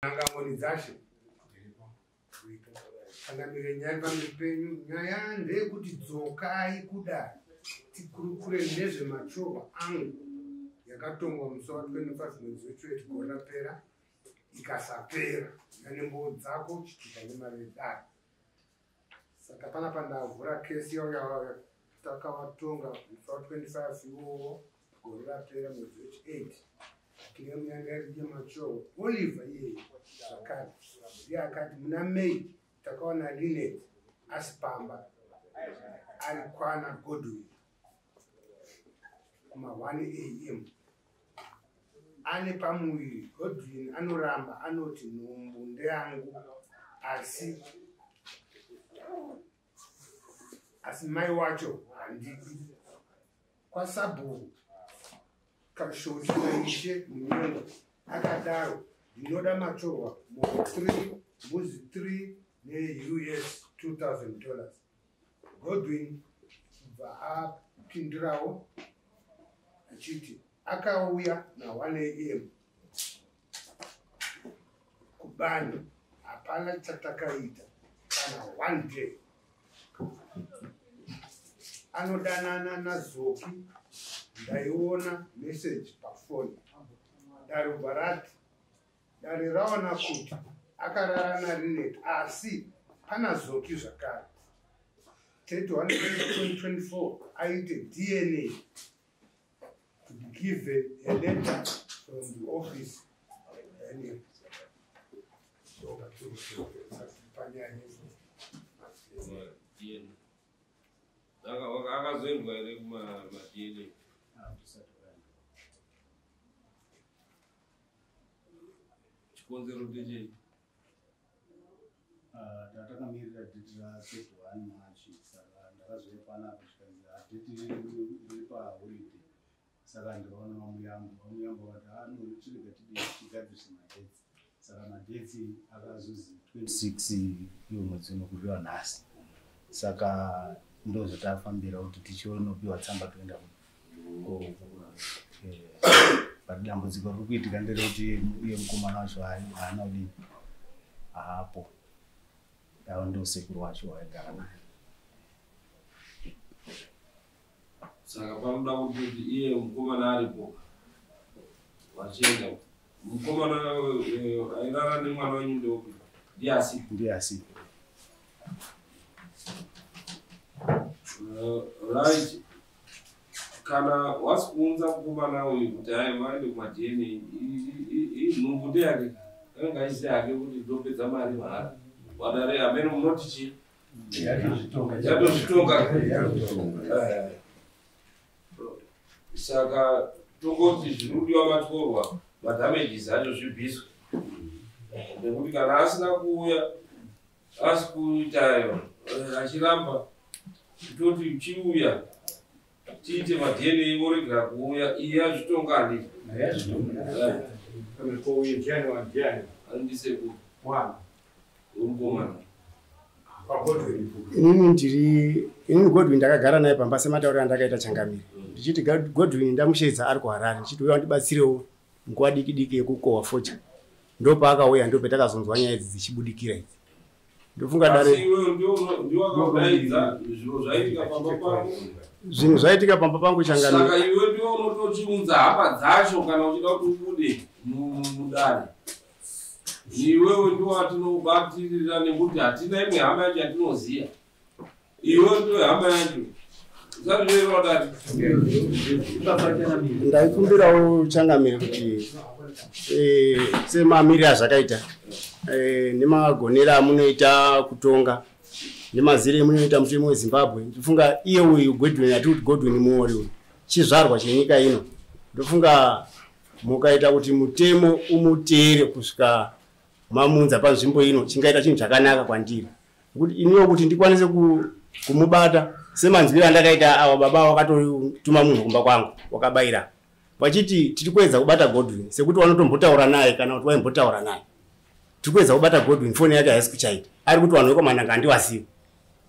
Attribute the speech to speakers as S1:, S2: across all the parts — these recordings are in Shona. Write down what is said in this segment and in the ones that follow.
S1: Angamonizashe angamire nyaya pamiripenyu nyaya ndeyekuti dzokai kudai tikurukure nezvemachova angu yakatongwa musi wa25 mwedzi wechitatu gore rapera ikasapera nanembowo dzako chitika nemari yedare. Saka panapa ndavhura kesi yavo takavatonga musi wa25 iwowo gore rapera mwedzi wechi8 kilemu yanga yarije machova Oliver yeye akati muna May takaona Linet asipamba ari kwana Godwin kuma 1 AM ane pamuviri. Godwin anoramba anoti nhumbu ndeyangu asi mai wacho handidi. Kwasabhuku kashoti kaishe munyonga akadaro ndinoda machova mbuzi 3 ne$US $2,000. Godwin kubva apindirawo achiti akauya na 1 AM kubani hapana chatakaita kana 1 day. Anodanana naZoki ndaiona message pafoni dari barati dari raona kuti akarara naRinet asi pana Zoki zvakare. 2024 aite DNA to give a letter from the office and
S2: akazoendwa here kumadna chikonzero ndechei?
S3: Takamirira date ra 31 March saka ndakazoya panapa zvikanzi date repaholiday saka ndikaona mamuyambo vati chirega tigadzise madetsi saka madetsi akazozi 26 iwo mwedzi unokupiwa nhasi saka ndozotafambira kuti tichionopiwa tsamba toenda but dambudziko riri kuitika nderekuti uye mukomana wacho haana kudini haapo avo ndo sekuru wacho waigara naye.
S2: Saka panoda kuti iye mukomana aripo vachienda mukomana airara nemwana wenyu ndokuti ndiye asipo. Right. Kana wasi kuunza mukomana uyu kuti hai vaende kumadna nhumbu ndeyake anga aisi yake kuti ndopedza mari mahara wadare amene munoti chii yatozvitonga. Saka tongoti zvinodiwa matyorwa madamages acho zvibviswe nekuti kana asina kuuya asi kuitayo achiramba toti chiuya tiite madna oregera kuuya iye azvitonga ndi andise umukomana
S4: inini Godwin ndakagara naye pamba sematauriro andakaita Changamire ndichiti Godwin ndamushedza ari kuHarare ndichiti uya ndibatsirewo nguva diki diki yekukohwa focha ndopaakauya ndopetakazonzwa nyaya idzi dzichibudikira idzi. Ndofunga dare zvinhu zvaitika pamba pangu Changamire.
S2: Saka iwe ndiwo unotochiunza hama dzacho kana uchida kuti ubude mudare. Iwewe ndiwo watinobatirira nekuti hatina imwe hama yacho yatinoziya. Iwe ndiwo hama yacho.
S4: Ndaikumbirawo Changamire kuti semamiriro azvakaita nemagonera amunoita kutonga nemazire amunoita mutemo weZimbabwe ndofunga iye uyu Godwin ati kuti Godwin muori uyu chizvarwa chenyika ino ndofunga mukaita kuti mutemo umuteere kusvika mamunza panzvimbo ino chingaita chinhu chakanaka kwandiri kuti iniwo kuti ndikwanise kumubata semanzwiro andakaita avo baba vakatotuma munhu kumba kwangu wakabayira vachiti tiri kuedza kubata Godwin sekuti wanotombotaura naye kana kuti waimbotaura naye tiri kuedza kubata Godwin foni yake haisi kuchaita ari kuti vanhu vekomananga handiwasivi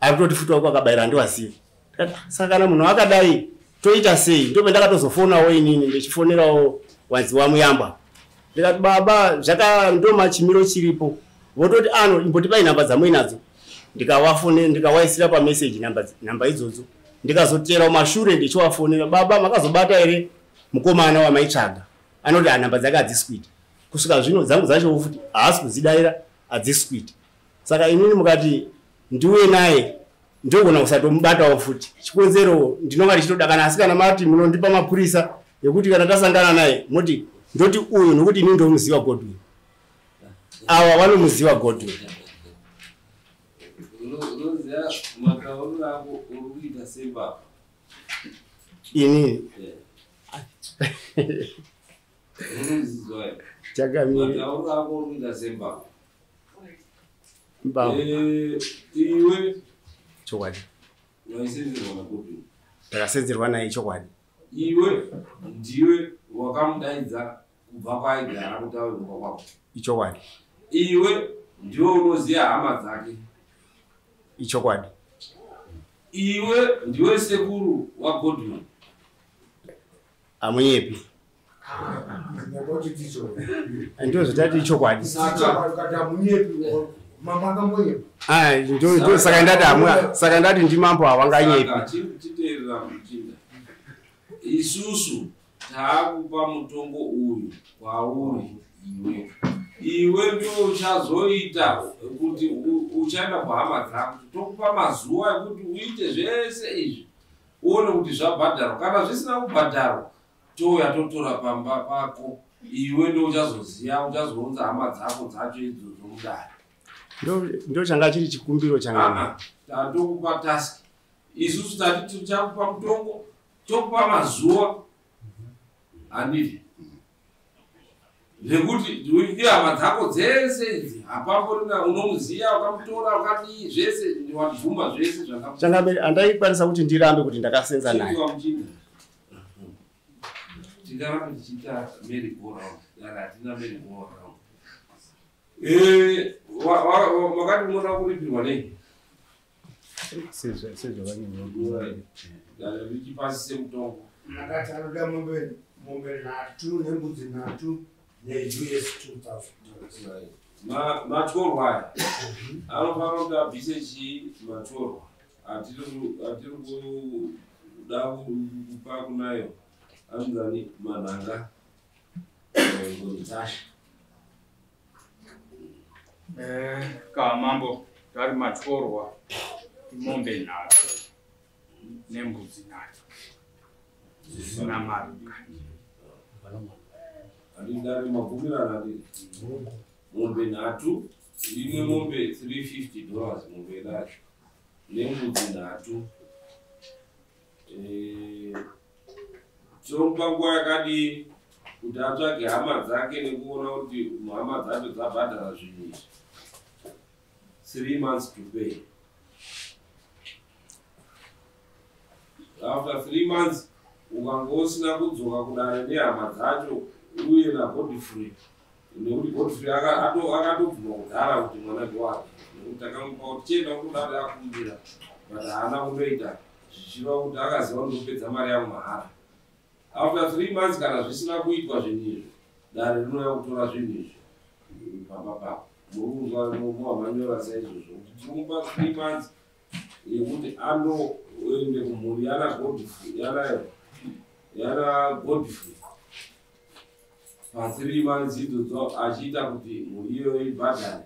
S4: ari kutoti futi wako wakabayira handiwasivi. Saka kana munhu akadai toita sei ndopendakatozofonawo inini ndichifonerawo wanzi wamuyamba ndikati baba ndo chimiro chiripo vototi ano imbotipai namba dzamwe nadzo ndikawafone ndikawaisira pa message namba idzodzo ndikazotera mashure ndichiwafonera baba makazobata ere mukomana wamaitsvaga anoti namba dzake adziswiti kusvika zvino dzangu zacho futi haasi kuzidaira adziswiti saka inini mukati ndiwe naye ndogona kusatomubatawo futi chikonzero ndinonga ndichitoda kana asikana mati munondipa mapurisa ekuti kana tasangana naye moti ndoti uyu nokuti ini ndomuziva Godwin awa vanomuziva Godwin ini chakamiri
S2: iwe
S4: chokwadi
S2: waisenzerwa naGodwin
S4: takasenzerwa naye chokwadi
S2: iwe ndiwe wakamudaidza kubva kwaigara kuti ave kumba kwako
S4: ichokwadi
S2: iwe ndiwe unoziva hama dzake
S4: ichokwadi
S2: iwe ndiwe sekuru waGodwin
S4: amunyepi ndozotati ichokwadi saka ndati ndimambo hawanganyepi
S2: chiteerera muchinda isusu taakupa mutongo uyu kwauri iwe ndio uchazoita kuti uchaenda kuhama dzako tokupa mazuva ekuti uite zvese izvi uone kuti zvabhadharwa kana zvisina kubhadharwa touya totora pamba pako iwe ndio uchazoziva uchazounza hama dzako dzacho idzodzo mudare
S4: ndo changa chiri chikumbiro changa
S2: tatokupa task isusu tati tichakupa mutongo tokupa mazuva handiti nekuti ihama dzako dzese idzi hapamborina unomuziva wakamutora wakadii zvese wabvuma zvese
S4: zvakachangamiri handaikwanisa kuti ndirambe kuti ndakasenza naye
S2: tingaramba tichiita merry-go-round kana hatina merry-go-round makati mona kuripirwa nei vichipasise mutongo
S1: akati anoda mombe 3 nembudzi 3 neUS 2000
S2: matorwa aya anofanira kuti abvise chii matorwa atiri kuda kupa kunayo anzani manhanga ngoritasha
S5: kamambo tari matorwa mombe 3 nembudzi 3 zvisina maruka
S2: andidari magumirana ndiri mombe 3 imwe mombe $350 mombe yacho nembudzi 3 tomupa nguva yakadii kuti atsvage hama dzake nekuona kuti hama dzacho dzabhadhara zvinhu izvi 3 months to pay. After 3 months ukanga usina kudzoka kudare nehama dzacho uye naGodfrey nekuti Godfrey akatobvuma kugara kuti mwana wake nekuti akamupa kuti chienda kudare akumbira but haana kundoita zvichiva kuti akaziva kundopedza mari yangu mahara. After 3 months kana zvisina kuitwa zvinhu izvi dare rinouya kutora zvinhu izvi pamba murunzwa muhamanyora saizvozvo kuti tinomupa 3 months yekuti anoende kumhuri yana Godfrey pa 3 months idzodzo achiita kuti mhuri iyoyo ibhadhare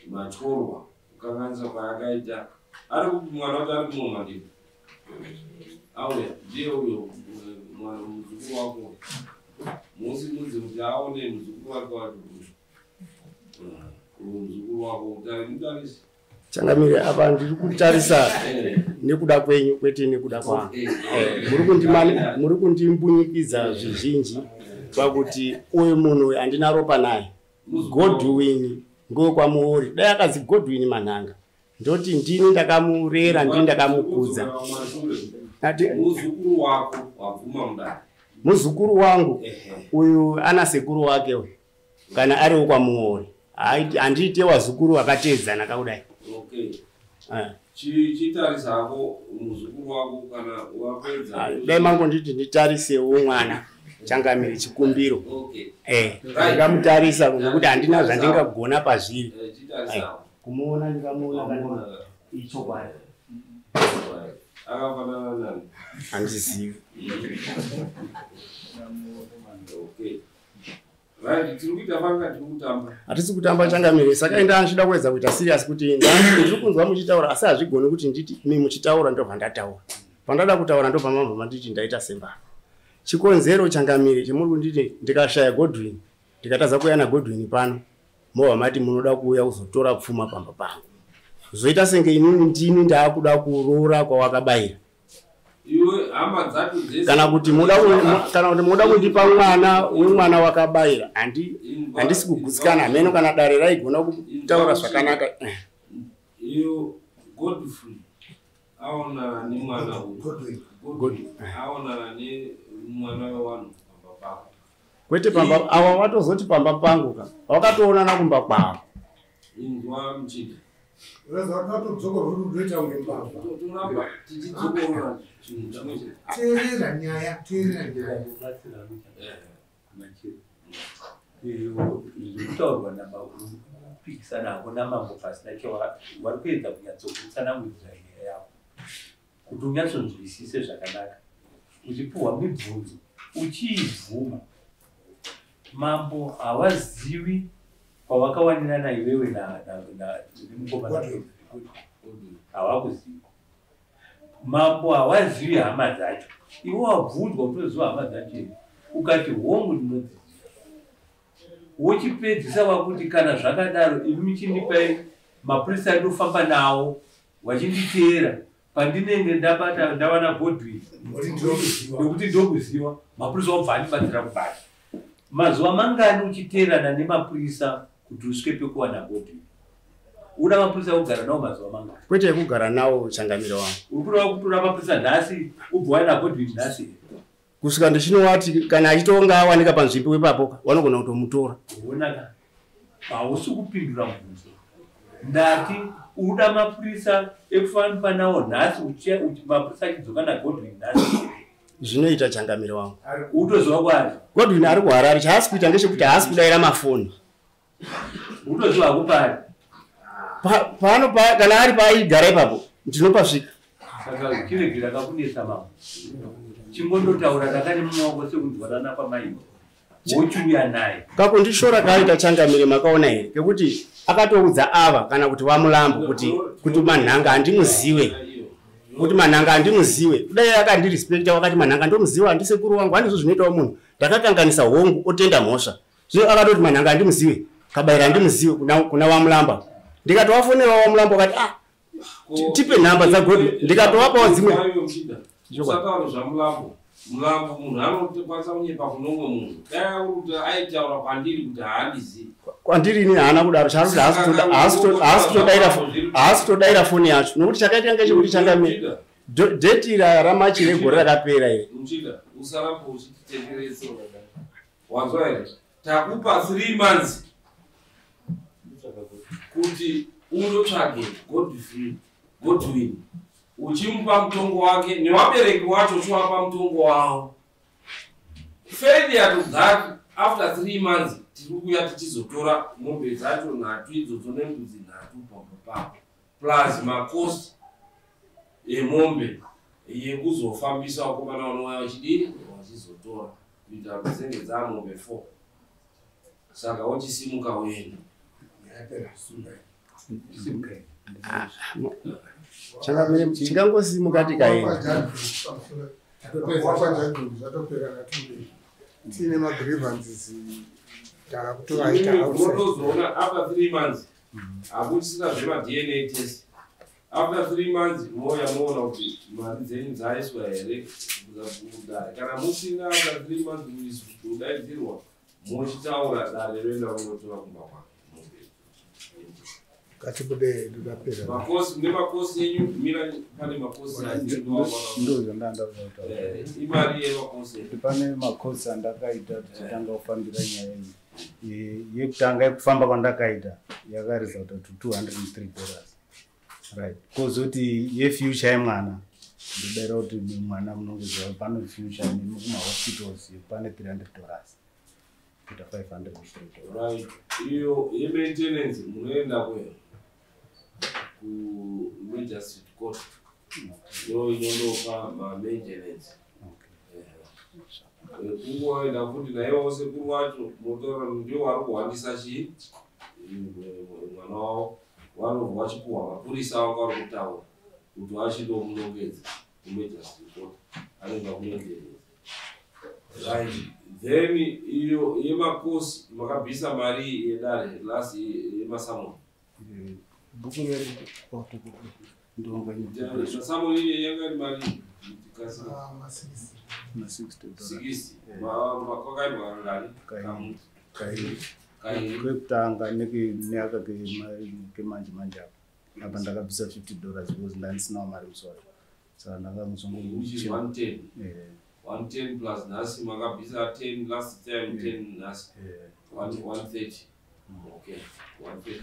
S2: matorwa kukanganisa kwayakaita ari kuti mwana wacho ari kumoma ndipo auya ndiye uyo mwana muzukuru wako musi mudzi kuti aone muzukuru wake wati muzukuru wako utari mutarisi
S4: Changamire apa ndiri kutarisa nekuda kwenyu kwete nekuda kwangu. Muri kundimbunyikidza zvizhinji pakuti uyu munhu andina ropa naye. Godwin ngo kwamuori. Dai akazi Godwin manhanga. Ndoti ndini ndakamurera ndini ndakamukudza.
S2: Ati muzukuru wako wabvuma mudare.
S4: Muzukuru wangu uyu ana sekuru wake kana ari kwamuori. Andite wazukuru wakatedzana kakudai.
S2: Okay. Chitarisa hako muzukuru wako kana wapedza.
S4: Dai mango nditi nditarisewo mwana. Changamire chikumbiro.
S2: Okay.
S4: Ndingamutarisa ngekuti handina zvandingagona pazviri.
S2: Chitarisawo.
S4: Kumuona ndingamuona kana ichokwadi.
S2: Akafanana nani?
S4: Handizivi.
S2: Okay. Right, tiri kuita panga tiri kutamba.
S4: Hatisi kutamba Changamire, saka enda nchida kuedza kuita serious kuti ndiri kunzwa muchitaura asi hazvigoni kuti nditi imi muchitaura ndobva ndataura. Pandada kutaura ndobva mabva manditi ndaita semba. Chikonzero Changamire chemuri kunditi ndikashaya Godwin, ndikatadza kuuya naGodwin pano, mobva mati munoda kuuya kuzotora pfuma pamba pangu. Zoita senge inini ndini ndaakuda kuroora kwawakabayira.
S2: Iwe hama dzako dzese
S4: Kana kuti muda kundipa mwana wakabayira, handisi kugutsikana meno kana dare raigona kutaura zvakanaka.
S2: Iyo Godfrey aona ni mwana Godwin aona ni mwana wewanhu pamba pako.
S4: Kwete pamba awa watozoti pamba pangu ka wakatoona nakumba kwao.
S2: Indwa mchida.
S1: Unaweza wakatodzoka ruduita unge mbamba.
S2: Tunamba tichidzokora chinhu chamwe.
S1: Teerera nyaya.
S6: Kutaurwa napikisana hakuna mambo pasina vari kuedza kunyatsokutsanangurira nyaya yavo kuti unyatsonzwisise zvakanaka uchipuhwa mibvunzo uchiibvuma. Mambo hawazivi kwawakawanirana iwewe nemukomana havakuzivi. Mambo hawazivi hama dzacho, iwe wabvunzwa utoziva hama dzacho ukati hongu ndinodziziva. Wochipedzisa wakuti kana zvakadaro imi chinipai mapurisa andofamba nawo wachinditeera pandinenge ndawana Godwin nekuti ndokuziva mapurisa wabva andibatsira kubata. Mazuva mangani uchiteerana nemapurisa kuti usvike pekuwana Godwin? Uda mapurisa kugara nawo mazuva mangani?
S4: Kwete kugara nawo Changamire wangu.
S6: Uri kuda kutora mapurisa nhasi ubva wawana Godwin nhasi?
S4: Kusvika ndichinowati kana achitonga awanika panzvimbo ipapo vanogona kutomutora.
S6: Uonaka hausi kupindura mubvunzo. Ndati uda mapurisa ekufamba nawo nhasi mapurisa achidzoka naGodwin nhasi?
S4: Zvinoita Changamire wangu.
S6: Utoziva kwari?
S4: Godwin ari kuHarare, chaasi kuita ngechekuti haasi kudayira mafoni.
S6: Utoziva hako pari?
S4: Pano kana ari paaigara ipapo ndinopasvika.
S6: Saka chiregira kakunetsa mambo. Chingondotaura ndakane mumaoko sekundwarana pamaino. Wochiuya naye.
S4: Kakundishora kaita Changamire makaona here ngekuti akatoudza ava kana kuti vamulambo kuti manhanga handimuzive. Kuti manhanga handimuzive. Kudai akandirespekta wakati manhanga ndomuziva handisi sekuru wangu handizvo zvinoitawo munhu. Ndakakanganisa hongu otenda mhosva. Zvino akatoti manhanga handimuzive. Kabayira handimuzive kuna vamulamba. Ndikatowafonera vamulamba wakati tipe nhamba dzaGodwin. Ndikatovapawo dzimwe.
S2: Usataura zvamulambo. Mulambo munhu anokwanisa kunyepa kunomwe munhu. Dai uri kuti aitaura kwandiri kuti haandizivi.
S4: Kwandiri ini haana kudaro charuti haasi kutodaira foni yacho. Nokuti chakaita ngechekuti Changamire dheti ramachi regore rakapera iri.
S2: Muchida usaramba uchititenderesa. Wanzwa here? Takupa 3 months kuti unotsvage Godwin. Uchimupa mutongo wake newabereki wacho uchiwapa mutongo wavo. Failure to that after 3 months tiri kuuya tichizotora mombe dzacho 3 idzodzo nembudzi 3 papo plus makosi emombe yekuzofambisa vakomana vanouya vachidini vachizotora kuita kusenge dzamombe 4. Saka wochisimuka uenda.
S4: Changamire chingangosimuka tikaenda.
S1: Tine magrievance takutovaita
S2: unotozoona after 3 months hakuchisina zvema-DNA test. After 3 months moya moona kuti mari dzenyu dzaiswa here kudare. Kana musina after 3 months kudaidzirwa mochitaura dare roenda unotora kumba kwake.
S1: katibude ndapera
S2: makosi nemakosi yenyu mira pane makosi
S3: ndo zvandanda kutaura
S2: imari yemakosi
S3: pane makosi andakaita tichitanga kufambira nyaya iyi yekutanga yekufamba kwandakaita yakarizauta to $203 right kozoti yefuture yemwana ndidera kuti mwana munongezwa pane future mumahospitals pane $300 kuita $500.
S2: Right. Iyo ye-maintenance munoenda kweyo ku-Majestic Court. Yo inondopa ma-maintenance. Kungoenda futi naye wose kuri wacho motora ndio wari kuhwandisa chii mwana wavo vanobva vachipuhwa mapurisa vanga vari kutaura kuti vachitomulongedza ku-Majestic Court anenge kunyenderera. Right. Then iyo yemakosi makabvisa mari yedare lasi yemasamoni.
S3: Buku reri
S2: masamoni yanga iri mari kasi
S1: $60.
S2: kwakaibwa kangani
S3: kwekutanga neaka kemanje manje apa apa ndakabvisa $50 because ndandisinawo mari musoro saka ndakamuzongo
S2: 110 plus nasi makabvisa 10 last time 10 nasi 130. Okay, 130.